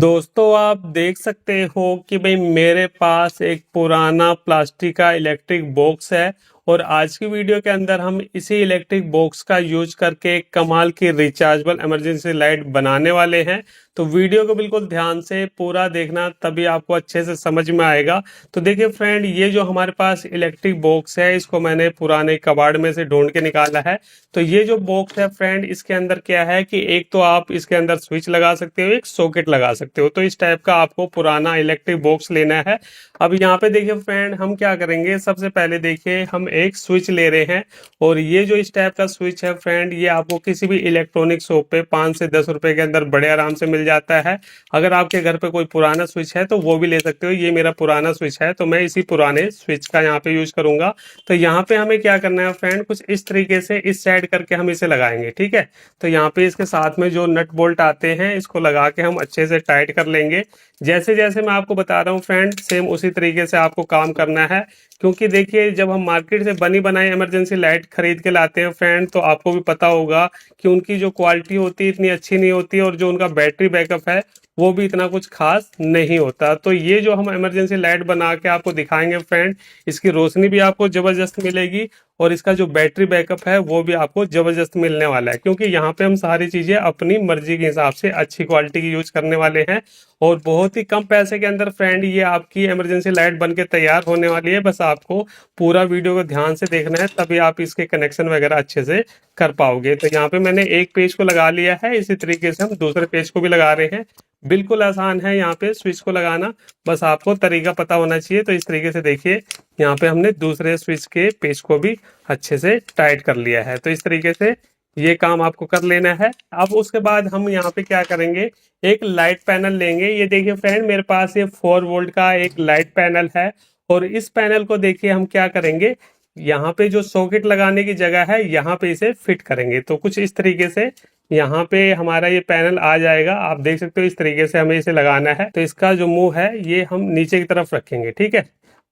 दोस्तों आप देख सकते हो कि भाई मेरे पास एक पुराना प्लास्टिक का इलेक्ट्रिक बॉक्स है। और आज की वीडियो के अंदर हम इसी इलेक्ट्रिक बॉक्स का यूज करके एक कमाल की रिचार्जेबल इमरजेंसी लाइट बनाने वाले हैं। तो वीडियो को बिल्कुल ध्यान से पूरा देखना, तभी आपको अच्छे से समझ में आएगा। तो देखिए फ्रेंड, ये जो हमारे पास इलेक्ट्रिक बॉक्स है, इसको मैंने पुराने कबाड़ में से ढूंढ के निकाला है। तो ये जो बॉक्स है फ्रेंड, इसके अंदर क्या है कि एक तो आप इसके अंदर स्विच लगा सकते हो, एक सॉकेट लगा सकते हो। तो इस टाइप का आपको पुराना इलेक्ट्रिक बॉक्स लेना है। अब यहाँ पे देखिए फ्रेंड, हम क्या करेंगे, सबसे पहले देखिए हम एक स्विच ले रहे हैं। और ये जो इस टाइप का स्विच है फ्रेंड, ये आपको किसी भी इलेक्ट्रॉनिक शॉप पे 5 से 10 रुपए के अंदर बड़े आराम से मिल जाता है। अगर आपके घर पे कोई पुराना स्विच है तो वो भी ले सकते हो। ये मेरा पुराना स्विच है तो मैं इसी पुराने स्विच का यहाँ पे यूज करूंगा। तो यहाँ पे हमें क्या करना है फ्रेंड, कुछ इस तरीके से इस साइड करके हम इसे लगाएंगे, ठीक है। तो यहाँ पे इसके साथ में जो नट बोल्ट आते हैं, इसको लगा के हम अच्छे से टाइट कर लेंगे। जैसे जैसे मैं आपको बता रहा हूँ फ्रेंड, सेम उसी तरीके से आपको काम करना है। क्योंकि देखिए, जब हम मार्केट से बनी बनाई इमरजेंसी लाइट खरीद के लाते हैं फ्रेंड, तो आपको भी पता होगा कि उनकी जो क्वालिटी होती है इतनी अच्छी नहीं होती, और जो उनका बैटरी बैकअप है वो भी इतना कुछ खास नहीं होता। तो ये जो हम इमरजेंसी लाइट बना के आपको दिखाएंगे फ्रेंड, इसकी रोशनी भी आपको जबरदस्त मिलेगी, और इसका जो बैटरी बैकअप है वो भी आपको जबरदस्त मिलने वाला है। क्योंकि यहाँ पे हम सारी चीजें अपनी मर्जी के हिसाब से अच्छी क्वालिटी की यूज करने वाले हैं। और बहुत ही कम पैसे के अंदर फ्रेंड ये आपकी इमरजेंसी लाइट बन के तैयार होने वाली है। बस आपको पूरा वीडियो को ध्यान से देखना है, तभी आप इसके कनेक्शन वगैरह अच्छे से कर पाओगे। तो यहाँ पे मैंने एक पेज को लगा लिया है, इसी तरीके से हम दूसरे पेज को भी लगा रहे हैं। बिल्कुल आसान है यहाँ पे स्विच को लगाना, बस आपको तरीका पता होना चाहिए। तो इस तरीके से देखिए, यहाँ पे हमने दूसरे स्विच के पेज को भी अच्छे से टाइट कर लिया है। तो इस तरीके से ये काम आपको कर लेना है। अब उसके बाद हम यहाँ पे क्या करेंगे, एक लाइट पैनल लेंगे। ये देखिए फ्रेंड, मेरे पास ये 4 वोल्ट का एक लाइट पैनल है। और इस पैनल को देखिए हम क्या करेंगे, यहाँ पे जो सॉकेट लगाने की जगह है यहाँ पे इसे फिट करेंगे। तो कुछ इस तरीके से यहाँ पे हमारा ये पैनल आ जाएगा। आप देख सकते हो इस तरीके से हमें इसे लगाना है। तो इसका जो मुंह है ये हम नीचे की तरफ रखेंगे, ठीक है।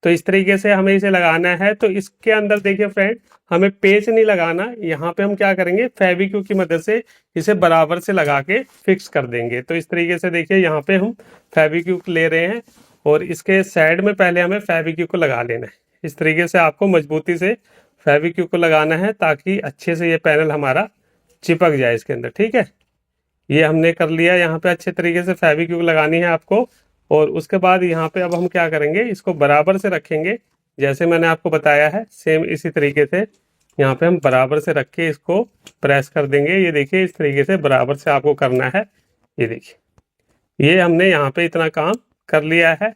तो इस तरीके से हमें इसे लगाना है। तो इसके अंदर देखिए फ्रेंड, हमें पेच नहीं लगाना। यहाँ पे हम क्या करेंगे, फेविक्विक की मदद से इसे बराबर से लगा के फिक्स कर देंगे। तो इस तरीके से देखिए, यहाँ पे हम फेविक्विक ले रहे हैं, और इसके साइड में पहले हमें फेविक्विक को लगा लेना है। इस तरीके से आपको मजबूती से फेविक्विक को लगाना है, ताकि अच्छे से ये पैनल हमारा चिपक जाए इसके अंदर, ठीक है। ये हमने कर लिया। यहाँ पे अच्छे तरीके से फेविक्विक लगानी है आपको। और उसके बाद यहाँ पे अब हम क्या करेंगे, इसको बराबर से रखेंगे। जैसे मैंने आपको बताया है, सेम इसी तरीके से यहाँ पे हम बराबर से रख के इसको प्रेस कर देंगे। ये देखिए, इस तरीके से बराबर से आपको करना है। ये देखिए, ये हमने यहाँ पे इतना काम कर लिया है।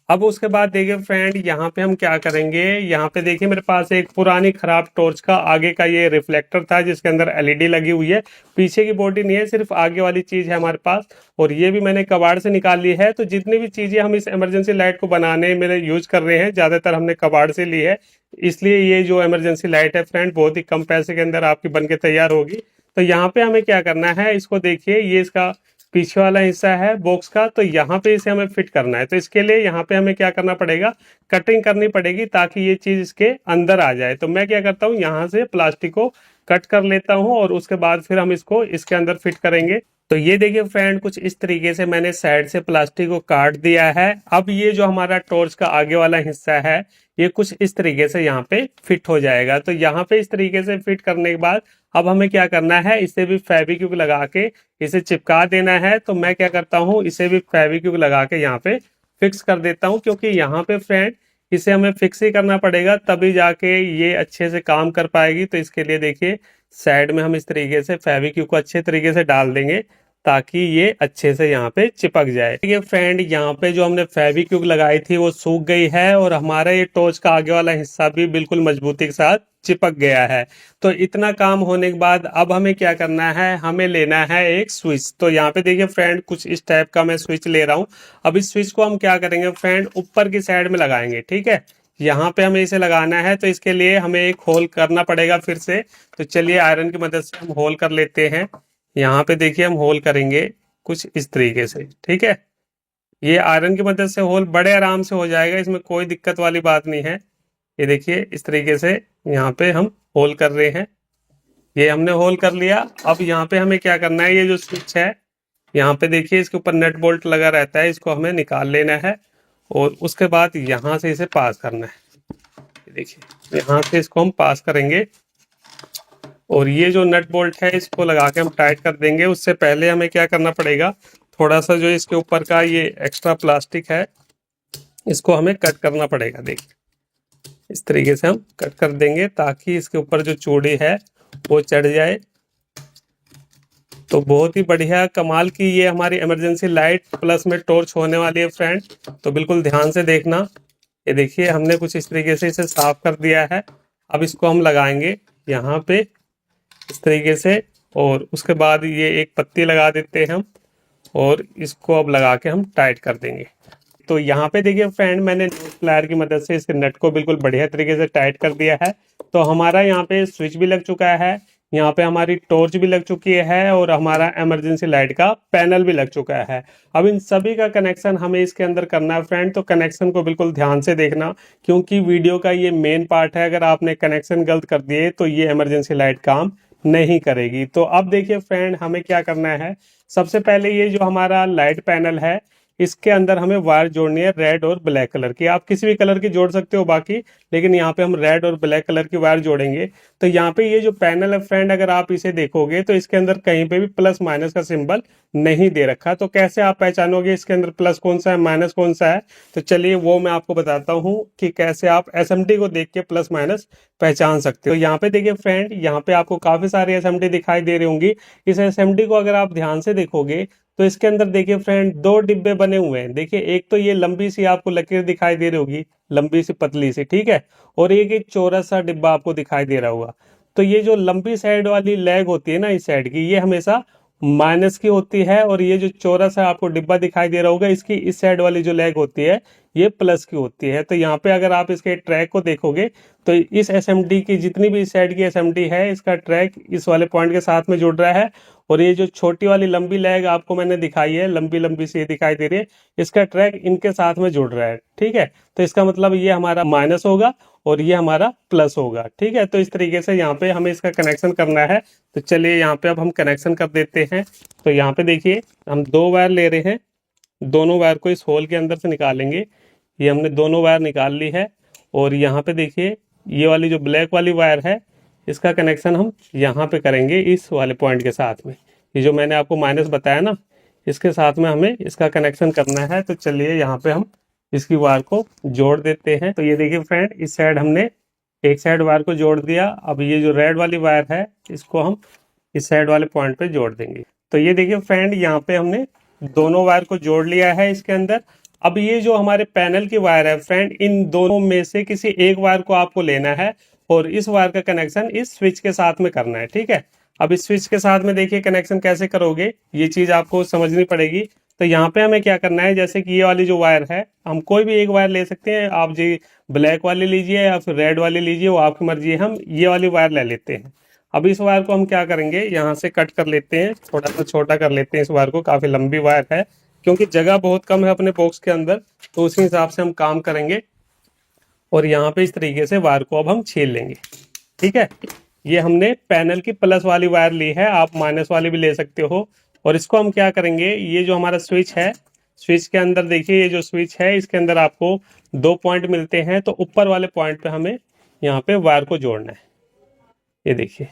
अब उसके बाद देखिए फ्रेंड, यहाँ पे हम क्या करेंगे, यहाँ पे देखिए मेरे पास एक पुरानी खराब टॉर्च का आगे का ये रिफ्लेक्टर था, जिसके अंदर एलईडी लगी हुई है। पीछे की बॉडी नहीं है, सिर्फ आगे वाली चीज है हमारे पास। और ये भी मैंने कबाड़ से निकाल ली है। तो जितनी भी चीजें हम इस इमरजेंसी लाइट को बनाने में यूज कर रहे हैं, ज्यादातर हमने कबाड़ से ली है। इसलिए ये जो इमरजेंसी लाइट है फ्रेंड, बहुत ही कम पैसे के अंदर आपकी बन के तैयार होगी। तो यहाँ पे हमें क्या करना है, इसको देखिए, ये इसका पीछे वाला हिस्सा है बॉक्स का। तो यहाँ पे इसे हमें फिट करना है। तो इसके लिए यहाँ पे हमें क्या करना पड़ेगा, कटिंग करनी पड़ेगी, ताकि ये चीज इसके अंदर आ जाए। तो मैं क्या करता हूँ, यहाँ से प्लास्टिक को कट कर लेता हूँ, और उसके बाद फिर हम इसको इसके अंदर फिट करेंगे। तो ये देखिए फ्रेंड, कुछ इस तरीके से मैंने साइड से प्लास्टिक को काट दिया है। अब ये जो हमारा टॉर्च का आगे वाला हिस्सा है, ये कुछ इस तरीके से यहाँ पे फिट हो जाएगा। तो यहाँ पे इस तरीके से फिट करने के बाद अब हमें क्या करना है, इसे भी फेविक्विक लगा के इसे चिपका देना है। तो मैं क्या करता हूँ, इसे भी फेविक्विक लगा के यहाँ पे फिक्स कर देता हूँ। क्योंकि यहाँ पे फ्रेंड, इसे हमें फिक्स ही करना पड़ेगा, तभी जाके ये अच्छे से काम कर पाएगी। तो इसके लिए देखिए, साइड में हम इस तरीके से फेविक्विक को अच्छे तरीके से डाल देंगे, ताकि ये अच्छे से यहाँ पे चिपक जाए। देखिए फ्रेंड, यहाँ पे जो हमने फेविक्विक लगाई थी वो सूख गई है, और हमारा ये टॉर्च का आगे वाला हिस्सा भी बिल्कुल मजबूती के साथ चिपक गया है। तो इतना काम होने के बाद अब हमें क्या करना है, हमें लेना है एक स्विच। तो यहाँ पे देखिए फ्रेंड, कुछ इस टाइप का मैं स्विच ले रहा हूँ। अब इस स्विच को हम क्या करेंगे फ्रेंड, ऊपर की साइड में लगाएंगे, ठीक है। यहाँ पे हमें इसे लगाना है। तो इसके लिए हमें एक होल करना पड़ेगा फिर से। तो चलिए, आयरन की मदद से हम होल कर लेते हैं। यहाँ पे देखिए, हम होल करेंगे कुछ इस तरीके से, ठीक है। ये आयरन की मदद से होल बड़े आराम से हो जाएगा, इसमें कोई दिक्कत वाली बात नहीं है। ये देखिए, इस तरीके से यहाँ पे हम होल कर रहे हैं। ये हमने होल कर लिया। अब यहाँ पे हमें क्या करना है, ये जो स्विच है यहाँ पे देखिए इसके ऊपर नट बोल्ट लगा रहता है, इसको हमें निकाल लेना है और उसके बाद यहाँ से इसे पास करना है। देखिए यहाँ से इसको हम पास करेंगे और ये जो नट बोल्ट है इसको लगा के हम टाइट कर देंगे। उससे पहले हमें क्या करना पड़ेगा, थोड़ा सा जो इसके ऊपर का ये एक्स्ट्रा प्लास्टिक है इसको हमें कट करना पड़ेगा। देखिए इस तरीके से हम कट कर देंगे ताकि इसके ऊपर जो चूड़ी है वो चढ़ जाए। तो बहुत ही बढ़िया कमाल की ये हमारी इमरजेंसी लाइट प्लस में टॉर्च होने वाली है फ्रेंड, तो बिल्कुल ध्यान से देखना। ये देखिए हमने कुछ इस तरीके से इसे साफ कर दिया है। अब इसको हम लगाएंगे यहाँ पे इस तरीके से और उसके बाद ये एक पत्ती लगा देते हैं हम और इसको अब लगा के हम टाइट कर देंगे। तो यहाँ पे देखिए फ्रेंड मैंने नोज प्लायर की मदद से इसके नट को बिल्कुल बढ़िया तरीके से टाइट कर दिया है। तो हमारा यहाँ पे स्विच भी लग चुका है, यहाँ पे हमारी टॉर्च भी लग चुकी है और हमारा इमरजेंसी लाइट का पैनल भी लग चुका है। अब इन सभी का कनेक्शन हमें इसके अंदर करना है फ्रेंड, तो कनेक्शन को बिल्कुल ध्यान से देखना क्योंकि वीडियो का ये मेन पार्ट है। अगर आपने कनेक्शन गलत कर दिए तो ये इमरजेंसी लाइट काम नहीं करेगी। तो अब देखिए फ्रेंड हमें क्या करना है, सबसे पहले ये जो हमारा लाइट पैनल है इसके अंदर हमें वायर जोड़नी है रेड और ब्लैक कलर की। आप किसी भी कलर की जोड़ सकते हो बाकी, लेकिन यहाँ पे हम रेड और ब्लैक कलर की वायर जोड़ेंगे। तो यहाँ पे ये जो पैनल है फ्रेंड अगर आप इसे देखोगे तो इसके अंदर कहीं पे भी प्लस माइनस का सिंबल नहीं दे रखा। तो कैसे आप पहचानोगे इसके अंदर प्लस कौन सा है माइनस कौन सा है, तो चलिए वो मैं आपको बताता हूँ कि कैसे आप एसएमडी को देख के प्लस माइनस पहचान सकते हो। यहाँ पे देखिए फ्रेंड यहाँ पे आपको काफी सारी एसएमडी दिखाई दे रही होंगी। इस एसएमडी को अगर आप ध्यान से देखोगे तो इसके अंदर देखिए फ्रेंड दो डिब्बे बने हुए हैं। देखिए एक तो ये लंबी सी आपको लकीर दिखाई दे रही होगी, लंबी सी पतली सी, ठीक है, और एक चौरस सा डिब्बा आपको दिखाई दे रहा होगा। तो ये जो लंबी साइड वाली लेग होती है ना इस साइड की, ये हमेशा माइनस की होती है और ये जो चौरस है आपको डिब्बा दिखाई दे रहा होगा इसकी इस साइड वाली जो लेग होती है ये प्लस की होती है। तो यहाँ पे अगर आप इसके ट्रैक को देखोगे तो इस एसएमडी की जितनी भी इस साइड की एसएमडी है इसका ट्रैक इस वाले पॉइंट के साथ में जुड़ रहा है और ये जो छोटी वाली लंबी लेग आपको मैंने दिखाई है लंबी लंबी सी दिखाई दे रही है, इसका ट्रैक इनके साथ में जुड़ रहा है, ठीक है। तो इसका मतलब ये हमारा माइनस होगा और ये हमारा प्लस होगा, ठीक है। तो इस तरीके से यहाँ पे हमें इसका कनेक्शन करना है। तो चलिए यहाँ पे अब हम कनेक्शन कर देते हैं। तो यहाँ पे देखिए हम दो वायर ले रहे हैं, दोनों वायर को इस होल के अंदर से निकालेंगे। ये हमने दोनों वायर निकाल ली है और यहाँ पे देखिए ये वाली जो ब्लैक वाली वायर है इसका कनेक्शन हम यहाँ पे करेंगे इस वाले पॉइंट के साथ में। ये जो मैंने आपको माइनस बताया ना इसके साथ में हमें इसका कनेक्शन करना है। तो चलिए यहाँ पे हम इसकी वायर को जोड़ देते हैं। तो ये देखिए फ्रेंड इस साइड हमने एक साइड वायर को जोड़ दिया। अब ये जो रेड वाली वायर है इसको हम इस साइड वाले पॉइंट पे जोड़ देंगे। तो ये देखिए फ्रेंड यहाँ पे हमने दोनों वायर को जोड़ लिया है इसके अंदर। अब ये जो हमारे पैनल की वायर है फ्रेंड इन दोनों में से किसी एक वायर को आपको लेना है और इस वायर का कनेक्शन इस स्विच के साथ में करना है, ठीक है। अब इस स्विच के साथ में देखिए कनेक्शन कैसे करोगे ये चीज आपको समझनी पड़ेगी। तो यहाँ पे हमें क्या करना है, जैसे कि ये वाली जो वायर है हम कोई भी एक वायर ले सकते हैं, आप जी ब्लैक वाली लीजिए या फिर रेड वाली लीजिए वो आपकी मर्जी है। हम ये वाली वायर ले लेते हैं। अब इस वायर को हम क्या करेंगे यहाँ से कट कर लेते हैं, थोड़ा सा छोटा कर लेते हैं इस वायर को, काफी लंबी वायर है क्योंकि जगह बहुत कम है अपने बॉक्स के अंदर, तो उसी हिसाब से हम काम करेंगे। और यहाँ पे इस तरीके से वायर को अब हम छील लेंगे, ठीक है। ये हमने पैनल की प्लस वाली वायर ली है, आप माइनस वाली भी ले सकते हो। और इसको हम क्या करेंगे, ये जो हमारा स्विच है स्विच के अंदर देखिए ये जो स्विच है इसके अंदर आपको दो पॉइंट मिलते हैं। तो ऊपर वाले पॉइंट पे हमें यहाँ पे वायर को जोड़ना है। ये देखिए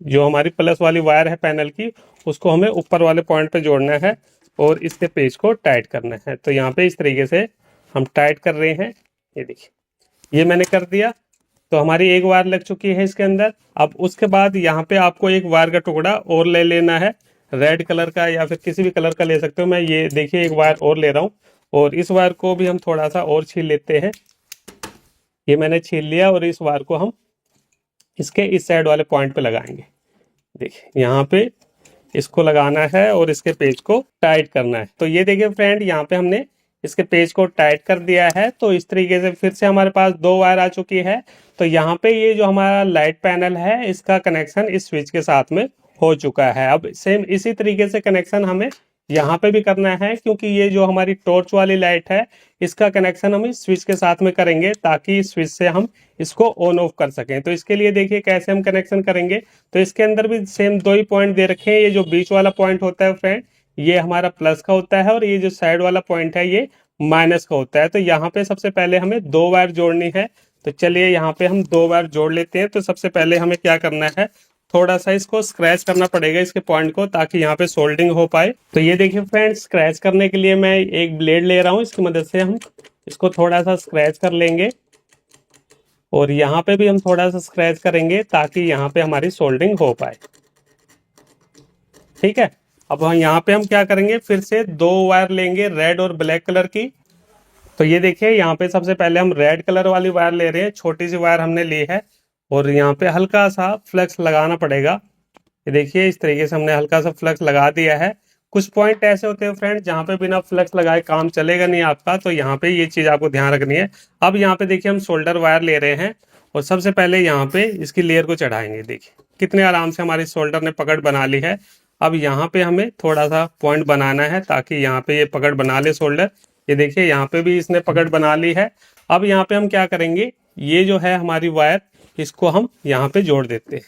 जो हमारी प्लस वाली वायर है पैनल की उसको हमें ऊपर वाले पॉइंट पे जोड़ना है और इसके पेज को टाइट करना है। तो यहाँ पे इस तरीके से हम टाइट कर रहे हैं। ये देखिए ये मैंने कर दिया। तो हमारी एक वायर लग चुकी है इसके अंदर। अब उसके बाद यहाँ पे आपको एक वायर का टुकड़ा और ले लेना है, रेड कलर का या फिर किसी भी कलर का ले सकते हो। मैं ये देखिए एक वायर और ले रहा हूँ और इस वायर को भी हम थोड़ा सा और छील लेते हैं। ये मैंने छील लिया और इस वायर को हम इसके इस साइड वाले पॉइंट पे लगाएंगे। देखिए यहाँ पे इसको लगाना है और इसके पेज को टाइट करना है। तो ये देखिए फ्रेंड यहाँ पे हमने इसके पेज को टाइट कर दिया है। तो इस तरीके से फिर से हमारे पास दो वायर आ चुकी है। तो यहाँ पे ये जो हमारा लाइट पैनल है इसका कनेक्शन इस स्विच के साथ में हो चुका है। अब सेम इसी तरीके से कनेक्शन हमें यहाँ पे भी करना है क्योंकि ये जो हमारी टॉर्च वाली लाइट है इसका कनेक्शन हम इस स्विच के साथ में करेंगे ताकि इस स्विच से हम इसको ऑन ऑफ कर सकें। तो इसके लिए देखिए कैसे हम कनेक्शन करेंगे। तो इसके अंदर भी सेम दो ही पॉइंट दे रखे हैं। ये जो बीच वाला पॉइंट होता है फ्रेंड ये हमारा प्लस का होता है और ये जो साइड वाला पॉइंट है ये माइनस का होता है। तो यहाँ पे सबसे पहले हमें 2 वायर जोड़नी है। तो चलिए यहाँ पे हम 2 वायर जोड़ लेते हैं। तो सबसे पहले हमें क्या करना है, थोड़ा सा इसको स्क्रैच करना पड़ेगा इसके पॉइंट को, ताकि यहाँ पे सोल्डिंग हो पाए। तो ये देखिए फ्रेंड्स, स्क्रैच करने के लिए मैं एक ब्लेड ले रहा हूँ, इसकी मदद से हम इसको थोड़ा सा स्क्रैच कर लेंगे और यहाँ पे भी हम थोड़ा सा स्क्रैच करेंगे ताकि यहाँ पे हमारी सोल्डिंग हो पाए। ठीक है, अब यहाँ पे हम क्या करेंगे, फिर से 2 वायर लेंगे रेड और ब्लैक कलर की। तो ये देखिए यहाँ पे सबसे पहले हम रेड कलर वाली वायर ले रहे हैं, छोटी सी वायर हमने ली है और यहाँ पे हल्का सा फ्लक्स लगाना पड़ेगा। ये देखिए इस तरीके से हमने हल्का सा फ्लक्स लगा दिया है। कुछ पॉइंट ऐसे होते हैं फ्रेंड जहाँ पे बिना फ्लक्स लगाए काम चलेगा नहीं आपका, तो यहाँ पे ये चीज आपको ध्यान रखनी है। अब यहाँ पे देखिए हम शोल्डर वायर ले रहे हैं और सबसे पहले यहाँ पे इसकी लेयर को चढ़ाएंगे। देखिए कितने आराम से हमारी शोल्डर ने पकड़ बना ली है। अब यहाँ पे हमें थोड़ा सा पॉइंट बनाना है ताकि यहाँ पे ये पकड़ बना ले शोल्डर। ये देखिए यहाँ पे भी इसने पकड़ बना ली है। अब यहाँ पे हम क्या करेंगे, ये जो है हमारी वायर, इसको हम यहाँ पे जोड़ देते हैं।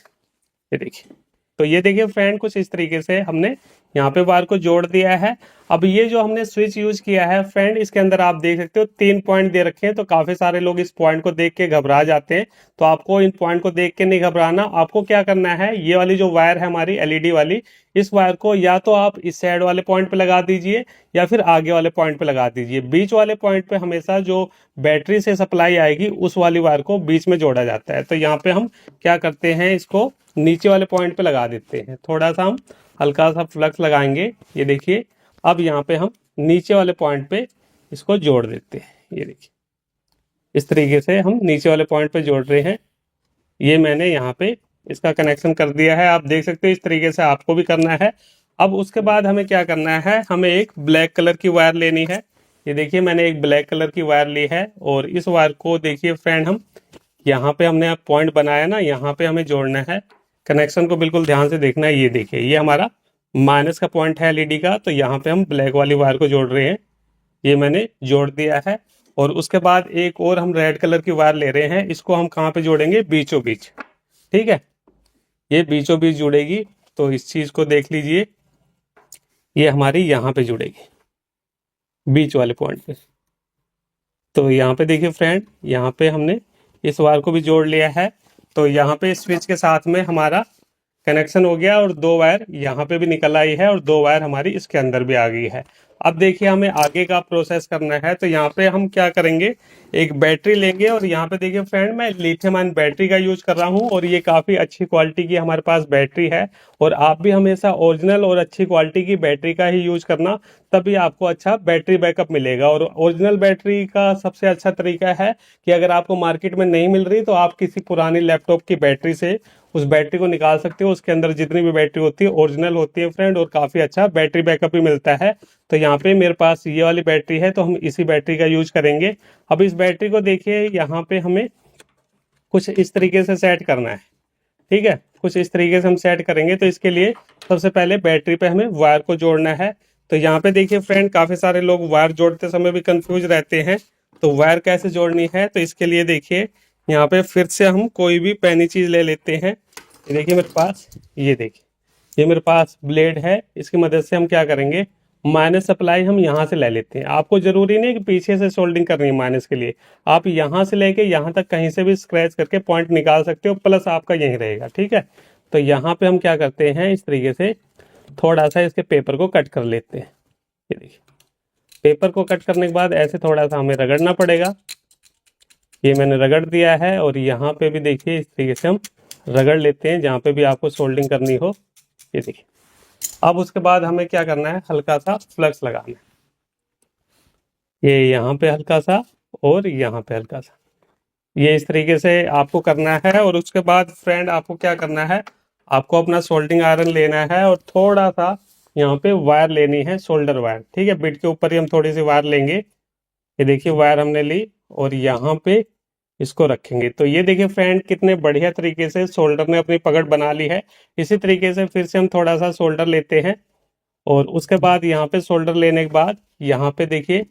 ये देखिए, तो ये देखिए फ्रेंड, कुछ इस तरीके से हमने यहाँ पे वायर को जोड़ दिया है। अब ये जो हमने स्विच यूज किया है फ्रेंड, इसके अंदर आप देख सकते हो 3 पॉइंट दे रखे हैं। तो काफी सारे लोग इस पॉइंट को देख के घबरा जाते हैं। तो आपको इन पॉइंट को देख के नहीं घबराना। आपको क्या करना है, ये वाली जो वायर है हमारी एलईडी वाली, इस वायर को या तो आप इस साइड वाले पॉइंट पे लगा दीजिए या फिर आगे वाले पॉइंट पे लगा दीजिए। बीच वाले पॉइंट पे हमेशा जो बैटरी से सप्लाई आएगी उस वाली वायर को बीच में जोड़ा जाता है। तो यहाँ पे हम क्या करते हैं, इसको नीचे वाले पॉइंट पे लगा देते हैं। थोड़ा सा हम हल्का सा फ्लक्स लगाएंगे। ये देखिए, अब यहाँ पे हम नीचे वाले पॉइंट पे इसको जोड़ देते हैं। ये देखिए इस तरीके से हम नीचे वाले पॉइंट पे जोड़ रहे हैं। ये मैंने यहाँ पे इसका कनेक्शन कर दिया है। आप देख सकते हो इस तरीके से आपको भी करना है। अब उसके बाद हमें क्या करना है, हमें एक ब्लैक कलर की वायर लेनी है। ये देखिए मैंने एक ब्लैक कलर की वायर ली है और इस वायर को देखिए फ्रेंड, हम यहाँ पे हमने पॉइंट बनाया ना, यहाँ पे हमें जोड़ना है। कनेक्शन को बिल्कुल ध्यान से देखना है। ये देखिए ये हमारा माइनस का पॉइंट है एलईडी का, तो यहाँ पे हम ब्लैक वाली वायर को जोड़ रहे हैं। ये मैंने जोड़ दिया है और उसके बाद एक और हम रेड कलर की वायर ले रहे हैं। इसको हम कहाँ पे जोड़ेंगे, बीचों बीच। ठीक है, ये बीचों बीच जुड़ेगी। तो इस चीज को देख लीजिए, ये हमारी यहाँ पे जुड़ेगी बीच वाले पॉइंट पे। तो यहाँ पे देखिए फ्रेंड, यहाँ पे हमने इस वायर को भी जोड़ लिया है। तो यहाँ पे स्विच के साथ में हमारा कनेक्शन हो गया और 2 वायर यहाँ पे भी निकल आई है और 2 वायर हमारी इसके अंदर भी आ गई है। अब देखिए हमें आगे का प्रोसेस करना है। तो यहाँ पे हम क्या करेंगे, एक बैटरी लेंगे और यहाँ पे देखिए फ्रेंड, मैं लिथियम आयन बैटरी का यूज कर रहा हूँ और ये काफी अच्छी क्वालिटी की हमारे पास बैटरी है। और आप भी हमेशा ओरिजिनल और अच्छी क्वालिटी की बैटरी का ही यूज करना, तभी आपको अच्छा बैटरी बैकअप मिलेगा। और ओरिजिनल बैटरी का सबसे अच्छा तरीका है कि अगर आपको मार्केट में नहीं मिल रही तो आप किसी पुरानी लैपटॉप की बैटरी से उस बैटरी को निकाल सकते हो। उसके अंदर जितनी भी बैटरी होती है ओरिजिनल होती है फ्रेंड, और काफी अच्छा बैटरी बैकअप भी मिलता है। तो यहाँ पे मेरे पास ये वाली बैटरी है, तो हम इसी बैटरी का यूज करेंगे। अब इस बैटरी को देखिए, यहाँ पे हमें कुछ इस तरीके से सेट करना है। ठीक है, कुछ इस तरीके से हम सेट करेंगे। तो इसके लिए सबसे पहले बैटरी पे हमें वायर को जोड़ना है। तो यहाँ पे देखिए फ्रेंड, काफी सारे लोग वायर जोड़ते समय भी कंफ्यूज रहते हैं। तो वायर कैसे जोड़नी है, तो इसके लिए देखिए यहाँ पे फिर से हम कोई भी पैनी चीज ले लेते हैं। ये देखिए मेरे पास, ये देखिए ये मेरे पास ब्लेड है। इसकी मदद से हम क्या करेंगे, माइनस सप्लाई हम यहाँ से ले लेते हैं। आपको जरूरी नहीं कि पीछे से सोल्डिंग करनी है माइनस के लिए, आप यहाँ से लेके यहाँ तक कहीं से भी स्क्रैच करके पॉइंट निकाल सकते हो, प्लस आपका यहीं रहेगा। ठीक है, तो यहाँ पे हम क्या करते हैं, इस तरीके से थोड़ा सा इसके पेपर को कट कर लेते हैं। ये देखिए पेपर को कट करने के बाद ऐसे थोड़ा सा हमें रगड़ना पड़ेगा। ये मैंने रगड़ दिया है और यहाँ पे भी देखिए इस तरीके से हम रगड़ लेते हैं जहाँ पे भी आपको सोल्डिंग करनी हो। ये देखिए, अब उसके बाद हमें क्या करना है, हल्का सा फ्लक्स लगाना है। ये यहाँ पे हल्का सा और यहाँ पे हल्का सा, ये इस तरीके से आपको करना है। और उसके बाद फ्रेंड आपको क्या करना है, आपको अपना सोल्डिंग आयरन लेना है और थोड़ा सा यहाँ पे वायर लेनी है, शोल्डर वायर। ठीक है, बिट के ऊपर ही हम थोड़ी सी वायर लेंगे। ये देखिए वायर हमने ली और यहाँ पे इसको रखेंगे। तो ये देखिए फ्रेंड, कितने बढ़िया तरीके से शोल्डर ने अपनी पकड़ बना ली है। इसी तरीके से फिर से हम थोड़ा सा शोल्डर लेते हैं और उसके बाद यहाँ पे शोल्डर लेने के बाद यहाँ पे देखिए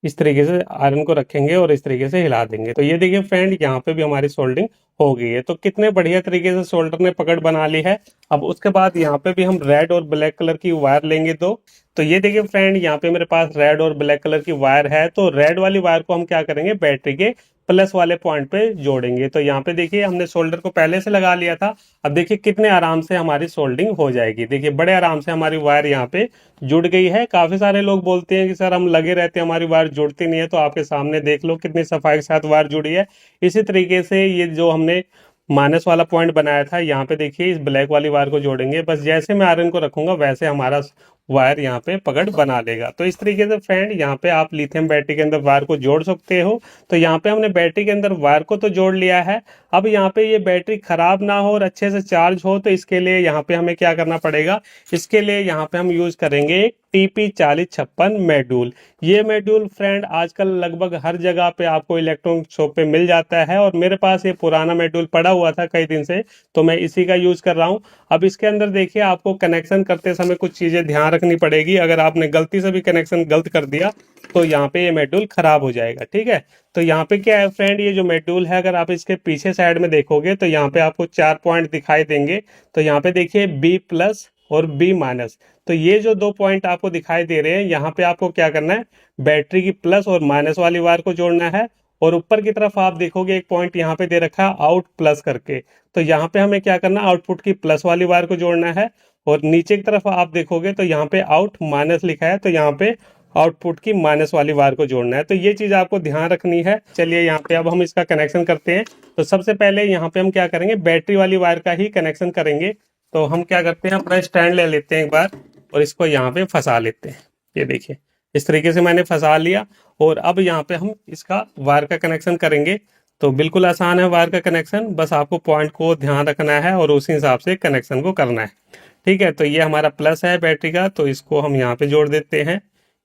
इस तरीके से आयरन को रखेंगे और इस तरीके से हिला देंगे। तो ये देखिए फ्रेंड, यहाँ पे भी हमारी सोल्डिंग हो गई है। तो कितने बढ़िया तरीके से शोल्डर ने पकड़ बना ली है। अब उसके बाद यहाँ पे भी हम रेड और ब्लैक कलर की वायर लेंगे दो, तो ये देखिए फ्रेंड, यहाँ पे मेरे पास रेड और ब्लैक कलर की वायर है। तो रेड वाली वायर को हम क्या करेंगे, बैटरी के प्लस वाले पॉइंट पे जोड़ेंगे। तो यहाँ पे देखिए हमने सोल्डर को पहले से लगा लिया था। अब देखिए कितने आराम से हमारी सोल्डिंग हो जाएगी। देखिए बड़े आराम से हमारी वायर यहाँ पे जुड़ गई है। काफी सारे लोग बोलते हैं कि सर हम लगे रहते हैं, हमारी वायर जुड़ती नहीं है। तो आपके सामने देख लो कितनी सफाई के साथ वायर जुड़ी है। इसी तरीके से ये जो हमने माइनस वाला पॉइंट बनाया था, यहाँ पे देखिए इस ब्लैक वाली वायर को जोड़ेंगे। बस जैसे मैं आयरन को रखूंगा वैसे हमारा वायर यहाँ पे पकड़ बना लेगा। तो इस तरीके से फ्रेंड यहाँ पे आप लिथियम बैटरी के अंदर वायर को जोड़ सकते हो। तो यहाँ पे हमने बैटरी के अंदर वायर को तो जोड़ लिया है। अब यहाँ पे ये बैटरी खराब ना हो और अच्छे से चार्ज हो, तो इसके लिए यहाँ पे हमें क्या करना पड़ेगा, इसके लिए यहाँ पे हम यूज करेंगे एक TP4056 मॉड्यूल। ये मॉड्यूल फ्रेंड आजकल लगभग हर जगह पे आपको इलेक्ट्रॉनिक शॉप पे मिल जाता है, और मेरे पास ये पुराना मॉड्यूल पड़ा हुआ था कई दिन से, तो मैं इसी का यूज कर रहा हूँ। अब इसके अंदर देखिए आपको कनेक्शन करते समय कुछ चीजें ध्यान रखनी पड़ेगी। अगर आपने गलती से भी कनेक्शन गलत कर दिया तो यहाँ पे ये मॉड्यूल खराब हो जाएगा। ठीक है, तो यहाँ पे क्या है फ्रेंड, ये जो मॉड्यूल है अगर आप इसके पीछे साइड में देखोगे तो यहाँ पे आपको 4 पॉइंट दिखाई देंगे। तो यहाँ पे देखिए B+ और B-। तो ये जो 2 पॉइंट आपको दिखाई दे रहे हैं, यहाँ पे आपको क्या करना है, बैटरी की प्लस और माइनस वाली वायर को जोड़ना है। और ऊपर की तरफ आप देखोगे एक पॉइंट यहाँ पे दे रखा है आउट प्लस करके। तो यहाँ पे हमें क्या करना है, आउटपुट की प्लस वाली वायर को जोड़ना है। और नीचे की तरफ आप देखोगे तो यहाँ पे आउट माइनस लिखा है, तो यहाँ पे आउटपुट की माइनस वाली वायर को जोड़ना है। तो ये चीज आपको ध्यान रखनी है। चलिए यहाँ पे अब हम इसका कनेक्शन करते हैं। तो सबसे पहले यहाँ पे हम क्या करेंगे, बैटरी वाली वायर का ही कनेक्शन करेंगे। तो हम क्या करते हैं, अपना स्टैंड ले लेते हैं एक बार और इसको यहाँ पे फंसा लेते हैं। ये देखिए इस तरीके से मैंने फंसा लिया। और अब यहाँ पे हम इसका वायर का कनेक्शन करेंगे। तो बिल्कुल आसान है वायर का कनेक्शन, बस आपको पॉइंट को ध्यान रखना है और उसी हिसाब से कनेक्शन को करना है। ठीक है, तो ये हमारा प्लस है बैटरी का, तो इसको हम यहाँ पे जोड़ देते हैं।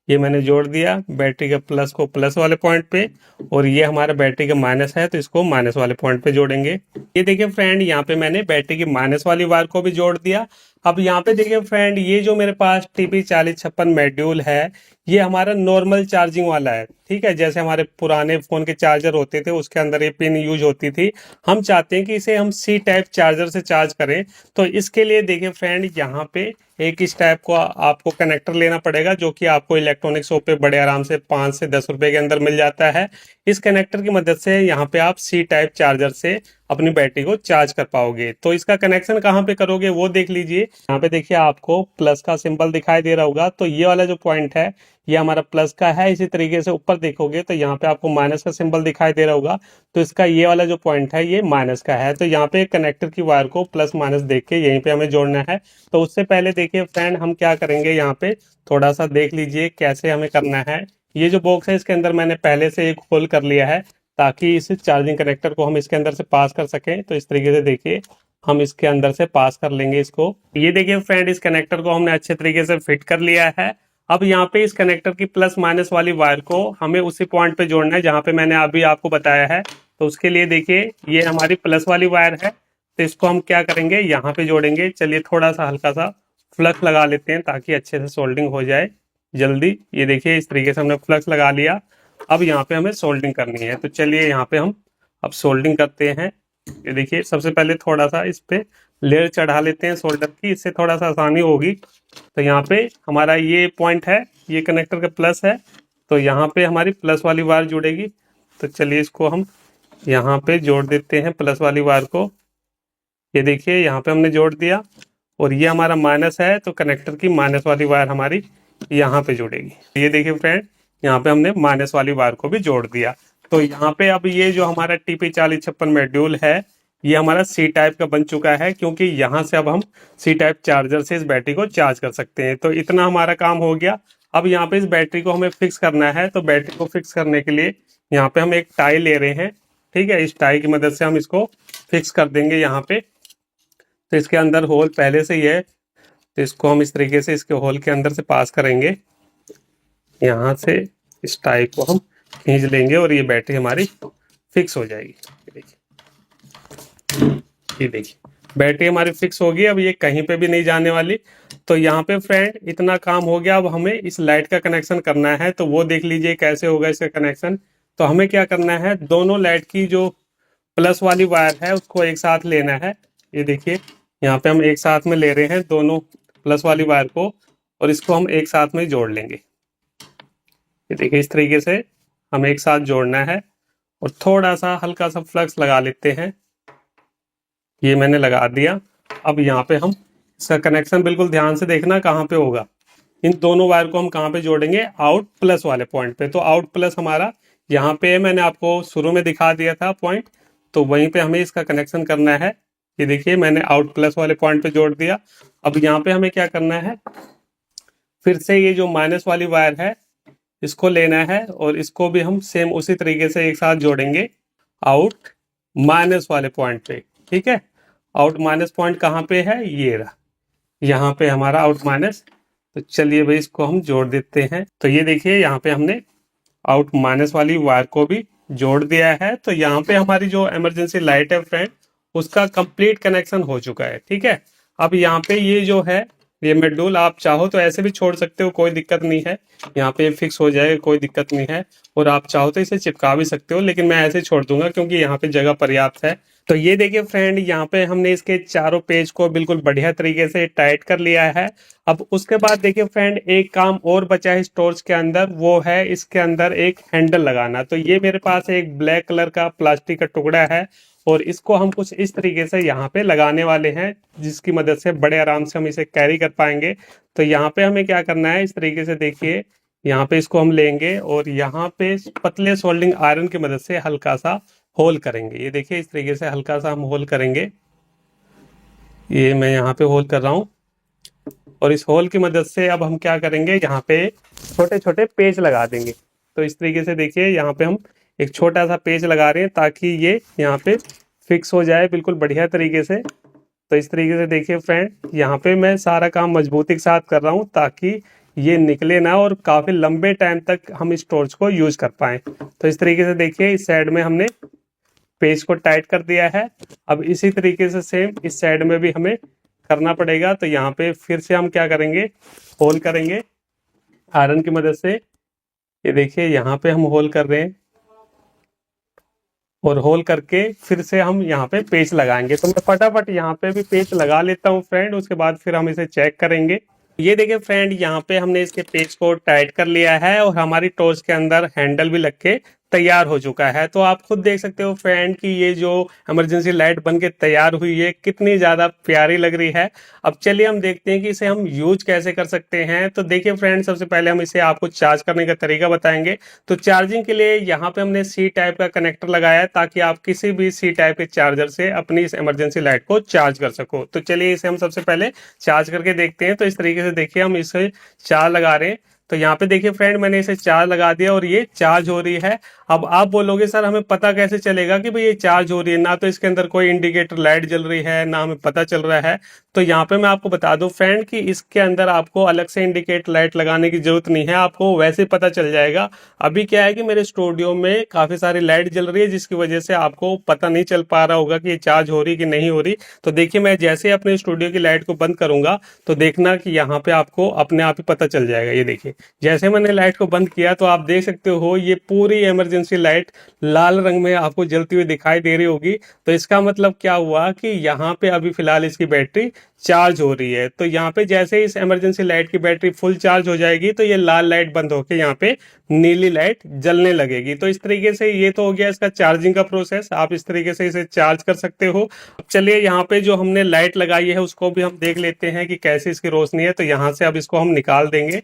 ये मैंने जोड़ दिया बैटरी के प्लस को प्लस वाले पॉइंट पे, और ये हमारा बैटरी का माइनस है तो इसको माइनस वाले पॉइंट पे जोड़ेंगे। ये देखिए फ्रेंड, यहाँ पे मैंने बैटरी की माइनस वाली वायर को भी जोड़ दिया। अब यहाँ पे देखिए फ्रेंड, ये जो मेरे पास TP4056 मॉड्यूल है, ये हमारा नॉर्मल चार्जिंग वाला है। ठीक है, जैसे हमारे पुराने फोन के चार्जर होते थे उसके अंदर ये पिन यूज होती थी। हम चाहते हैं कि इसे हम C टाइप चार्जर से चार्ज करें। तो इसके लिए देखिए फ्रेंड, यहाँ पे एक इस टाइप को आपको कनेक्टर लेना पड़ेगा, जो कि आपको इलेक्ट्रॉनिक शॉप पे बड़े आराम से 5 से 10 रुपए के अंदर मिल जाता है। इस कनेक्टर की मदद से यहाँ पे आप C टाइप चार्जर से अपनी बैटरी को चार्ज कर पाओगे। तो इसका कनेक्शन कहाँ पे करोगे वो देख लीजिए। यहाँ पे देखिए आपको प्लस का सिंबल दिखाई दे रहा होगा, तो ये वाला जो पॉइंट है ये हमारा प्लस का है। इसी तरीके से ऊपर देखोगे तो यहाँ पे आपको माइनस का सिंबल दिखाई दे रहा होगा, तो इसका ये वाला जो पॉइंट है ये माइनस का है। तो यहाँ पे कनेक्टर की वायर को प्लस माइनस देख के यहीं पे हमें जोड़ना है। तो उससे पहले देखिए फ्रेंड, हम क्या करेंगे, यहाँ पे थोड़ा सा देख लीजिए कैसे हमें करना है। ये जो बॉक्स है इसके अंदर मैंने पहले से एक होल कर लिया है, ताकि इस चार्जिंग कनेक्टर को हम इसके अंदर से पास कर सकें। तो इस तरीके से देखिए हम इसके अंदर से पास कर लेंगे इसको। ये देखिए फ्रेंड, इस कनेक्टर को हमने अच्छे तरीके से फिट कर लिया है। अब यहाँ पे इस कनेक्टर की प्लस माइनस वाली वायर को हमें उसी पॉइंट पे जोड़ना है जहाँ पे मैंने अभी आपको बताया है। तो उसके लिए देखिए ये हमारी प्लस वाली वायर है, तो इसको हम क्या करेंगे, यहाँ पे जोड़ेंगे। चलिए थोड़ा सा हल्का सा फ्लक्स लगा लेते हैं ताकि अच्छे से सोल्डिंग हो जाए जल्दी। ये देखिए इस तरीके से हमने फ्लक्स लगा लिया। अब यहाँ पे हमें सोल्डिंग करनी है, तो चलिए यहाँ पे हम अब सोल्डिंग करते हैं। ये देखिए सबसे पहले थोड़ा सा इस पे लेयर चढ़ा लेते हैं सोल्डर की, इससे थोड़ा सा आसानी होगी। तो यहाँ पे हमारा ये पॉइंट है, ये कनेक्टर का प्लस है, तो यहाँ पे हमारी प्लस वाली वायर जुड़ेगी। तो चलिए इसको हम यहाँ पे जोड़ देते हैं प्लस वाली वायर को। ये देखिए यहाँ पे हमने जोड़ दिया, और ये हमारा माइनस है तो कनेक्टर की माइनस वाली वायर हमारी यहाँ पे जुड़ेगी। ये देखिए फ्रेंड, यहाँ पे हमने माइनस वाली वायर को भी जोड़ दिया। तो यहाँ पे अब ये जो हमारा TP4056 मॉड्यूल है ये हमारा C टाइप का बन चुका है, क्योंकि यहाँ से अब हम C टाइप चार्जर से इस बैटरी को चार्ज कर सकते हैं। तो इतना हमारा काम हो गया। अब यहाँ पे इस बैटरी को हमें फिक्स करना है। तो बैटरी को फिक्स करने के लिए यहाँ पे हम एक टाई ले रहे हैं। ठीक है, इस टाई की मदद से हम इसको फिक्स कर देंगे यहाँ पे। तो इसके अंदर होल पहले से ही है, तो इसको हम इस तरीके से इसके होल के अंदर से पास करेंगे। यहाँ से इस टाई को हम खींच लेंगे और ये बैटरी हमारी फिक्स हो जाएगी। ये देखिए बैटरी हमारी फिक्स होगी, अब ये कहीं पे भी नहीं जाने वाली। तो यहाँ पे फ्रेंड इतना काम हो गया। अब हमें इस लाइट का कनेक्शन करना है, तो वो देख लीजिए कैसे होगा इसका कनेक्शन। तो हमें क्या करना है, दोनों लाइट की जो प्लस वाली वायर है उसको एक साथ लेना है। ये देखिए यहाँ पे हम एक साथ में ले रहे हैं दोनों प्लस वाली वायर को, और इसको हम एक साथ में जोड़ लेंगे। ये देखिए इस तरीके से हमें एक साथ जोड़ना है और थोड़ा सा हल्का सा फ्लक्स लगा लेते हैं। ये मैंने लगा दिया। अब यहाँ पे हम इसका कनेक्शन बिल्कुल ध्यान से देखना कहाँ पे होगा। इन दोनों वायर को हम कहाँ पे जोड़ेंगे, आउट प्लस वाले पॉइंट पे। तो आउट प्लस हमारा यहाँ पे मैंने आपको शुरू में दिखा दिया था पॉइंट, तो वहीं पे हमें इसका कनेक्शन करना है। ये देखिए मैंने आउट प्लस वाले पॉइंट पे जोड़ दिया। अब यहाँ पे हमें क्या करना है, फिर से ये जो माइनस वाली वायर है इसको लेना है और इसको भी हम सेम उसी तरीके से एक साथ जोड़ेंगे आउट माइनस वाले पॉइंट पे। ठीक है, आउट माइनस पॉइंट कहाँ पे है, ये रहा, यहाँ पे हमारा आउट माइनस। तो चलिए भाई इसको हम जोड़ देते हैं। तो ये देखिए यहाँ पे हमने आउट माइनस वाली वायर को भी जोड़ दिया है। तो यहाँ पे हमारी जो इमरजेंसी लाइट है फ्रेंड, उसका कंप्लीट कनेक्शन हो चुका है। ठीक है, अब यहाँ पे ये जो है ये मॉड्यूल आप चाहो तो ऐसे भी छोड़ सकते हो, कोई दिक्कत नहीं है। यहाँ पे फिक्स हो जाएगा, कोई दिक्कत नहीं है। और आप चाहो तो इसे चिपका भी सकते हो, लेकिन मैं ऐसे छोड़ दूंगा क्योंकि यहाँ पे जगह पर्याप्त है। तो ये देखिए फ्रेंड, यहाँ पे हमने इसके चारों पेज को बिल्कुल बढ़िया तरीके से टाइट कर लिया है। अब उसके बाद देखिए फ्रेंड, एक काम और बचा है इस टॉर्च के अंदर, वो है इसके अंदर एक हैंडल लगाना। तो ये मेरे पास एक ब्लैक कलर का प्लास्टिक का टुकड़ा है और इसको हम कुछ इस तरीके से यहाँ पे लगाने वाले हैं, जिसकी मदद से बड़े आराम से हम इसे कैरी कर पाएंगे। तो यहाँ पे हमें क्या करना है, इस तरीके से देखिए यहाँ पे इसको हम लेंगे और यहाँ पे पतले सोल्डिंग आयरन की मदद से हल्का सा होल करेंगे। ये देखिए इस तरीके से हल्का सा हम होल करेंगे। ये मैं यहाँ पे होल कर रहा हूँ और इस होल की मदद से अब हम क्या करेंगे, यहाँ पे छोटे छोटे पेच लगा देंगे। तो इस तरीके से देखिए यहाँ पे हम एक छोटा सा पेच लगा रहे हैं ताकि ये यहाँ पे फिक्स हो जाए बिल्कुल बढ़िया तरीके से। तो इस तरीके से देखिए फ्रेंड, यहाँ पे मैं सारा काम मजबूती के साथ कर रहा हूँ ताकि ये निकले ना और काफी लंबे टाइम तक हम इस टॉर्च को यूज कर पाए। तो इस तरीके से देखिए इस साइड में हमने पेज को टाइट कर दिया है। अब इसी तरीके से सेम इस साइड में भी हमें करना पड़ेगा। तो यहाँ पे फिर से हम क्या करेंगे, होल करेंगे आयरन की मदद से। ये देखिए यहाँ पे हम होल कर रहे हैं और होल करके फिर से हम यहाँ पे पेच लगाएंगे। तो मैं फटाफट यहाँ पे भी पेच लगा लेता हूँ फ्रेंड, उसके बाद फिर हम इसे चेक करेंगे। ये देखिए फ्रेंड, यहाँ पे हमने इसके पेच को टाइट कर लिया है और हमारी टॉर्च के अंदर हैंडल भी लग के तैयार हो चुका है। तो आप खुद देख सकते हो फ्रेंड कि ये जो इमरजेंसी लाइट बन के तैयार हुई है कितनी ज्यादा प्यारी लग रही है। अब चलिए हम देखते हैं कि इसे हम यूज कैसे कर सकते हैं। तो देखिए फ्रेंड, सबसे पहले हम इसे आपको चार्ज करने का तरीका बताएंगे। तो चार्जिंग के लिए यहाँ पे हमने सी टाइप का कनेक्टर लगाया है ताकि आप किसी भी सी टाइप के चार्जर से अपनी इस इमरजेंसी लाइट को चार्ज कर सको। तो चलिए इसे हम सबसे पहले चार्ज करके देखते हैं। तो इस तरीके से देखिए हम इसे चार्ज लगा रहे हैं। तो यहाँ पे देखिए फ्रेंड, मैंने इसे चार्ज लगा दिया और ये चार्ज हो रही है। अब आप बोलोगे सर हमें पता कैसे चलेगा कि भाई ये चार्ज हो रही है, ना तो इसके अंदर कोई इंडिकेटर लाइट जल रही है ना हमें पता चल रहा है। तो यहाँ पे मैं आपको बता दूं फ्रेंड कि इसके अंदर आपको अलग से इंडिकेटर लाइट लगाने की जरूरत नहीं है, आपको वैसे ही पता चल जाएगा। अभी क्या है कि मेरे स्टूडियो में काफी सारी लाइट जल रही है जिसकी वजह से आपको पता नहीं चल पा रहा होगा कि ये चार्ज हो रही कि नहीं हो रही। तो देखिए मैं जैसे अपने स्टूडियो की लाइट को बंद करूंगा तो देखना कि यहाँ पे आपको अपने आप ही पता चल जाएगा। ये देखिए जैसे मैंने लाइट को बंद किया तो आप देख सकते हो ये पूरी इमरजेंसी लाइट लाल रंग में आपको जलती हुई दिखाई दे रही होगी। तो इसका मतलब क्या हुआ कि यहाँ पे अभी फिलहाल इसकी बैटरी चार्ज हो रही है। तो यहाँ पे जैसे इस इमरजेंसी लाइट की बैटरी फुल चार्ज हो जाएगी तो ये लाल लाइट बंद होकर यहाँ पे नीली लाइट जलने लगेगी। तो इस तरीके से ये तो हो गया इसका चार्जिंग का प्रोसेस, आप इस तरीके से इसे चार्ज कर सकते हो। अब चलिए यहाँ पे जो हमने लाइट लगाई है उसको भी हम देख लेते हैं कि कैसी इसकी रोशनी है। तो यहाँ से अब इसको हम निकाल देंगे।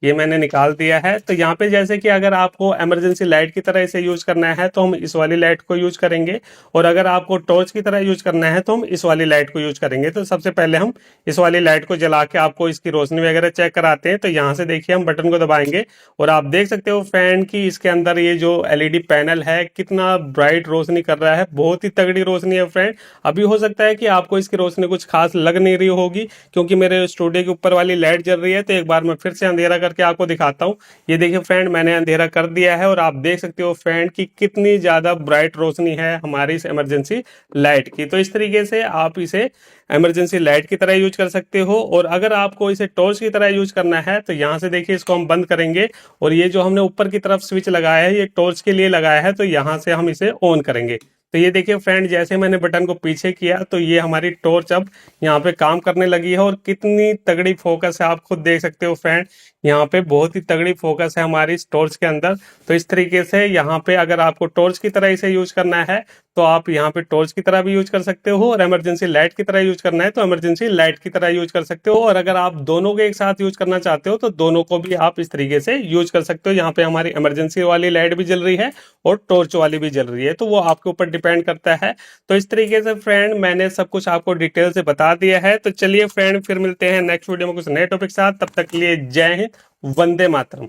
ये मैंने निकाल दिया है। तो यहाँ पे जैसे कि अगर आपको इमरजेंसी लाइट की तरह इसे यूज करना है तो हम इस वाली लाइट को यूज करेंगे, और अगर आपको टॉर्च की तरह यूज करना है तो हम इस वाली लाइट को यूज करेंगे। तो सबसे पहले हम इस वाली लाइट को जला के आपको इसकी रोशनी वगैरह चेक कराते हैं। तो यहाँ से देखिए हम बटन को दबाएंगे और आप देख सकते हो फैन की इसके अंदर ये जो एलईडी पैनल है कितना ब्राइट रोशनी कर रहा है, बहुत ही तगड़ी रोशनी है फ्रेंड। अभी हो सकता है कि आपको इसकी रोशनी कुछ खास लग नहीं रही होगी क्योंकि मेरे स्टूडियो के ऊपर वाली लाइट जल रही है। तो एक बार मैं फिर से अंधेरा करके आपको दिखाता हूँ। ये देखिए फ्रेंड, मैंने अंधेरा कर दिया है और आप देख सकते हो फ्रेंड कि कितनी ज्यादा ब्राइट रोशनी है हमारी इस इमरजेंसी लाइट की। तो इस तरीके से आप इसे इमरजेंसी लाइट की तरह यूज कर सकते हो। और अगर आपको इसे टॉर्च की तरह यूज करना है तो यहाँ से देखिए इसको हम बंद करेंगे और ये जो हमने ऊपर की तरफ स्विच लगाया है ये टॉर्च के लिए लगाया है, तो यहाँ से हम इसे ऑन करेंगे। तो ये देखिए फ्रेंड, जैसे मैंने बटन को पीछे किया तो ये हमारी टॉर्च अब यहाँ पे काम करने लगी है और कितनी तगड़ी फोकस है आप खुद देख सकते हो फ्रेंड। यहाँ पे बहुत ही तगड़ी फोकस है हमारी इस टॉर्च के अंदर। तो इस तरीके से यहाँ पे अगर आपको टॉर्च की तरह इसे यूज करना है तो आप यहाँ पे टॉर्च की तरह भी यूज कर सकते हो, और इमरजेंसी लाइट की तरह यूज करना है तो इमरजेंसी लाइट की तरह यूज कर सकते हो। और अगर आप दोनों को एक साथ यूज करना चाहते हो तो दोनों को भी आप इस तरीके से यूज कर सकते हो। यहाँ पे हमारी इमरजेंसी वाली लाइट भी जल रही है और टॉर्च वाली भी जल रही है, तो वो आपके ऊपर डिपेंड करता है। तो इस तरीके से फ्रेंड मैंने सब कुछ आपको डिटेल से बता दिया है। तो चलिए फ्रेंड, फिर मिलते हैं नेक्स्ट वीडियो में कुछ नए टॉपिक के साथ। तब तक के लिए जय हिंद, वंदे मातरम।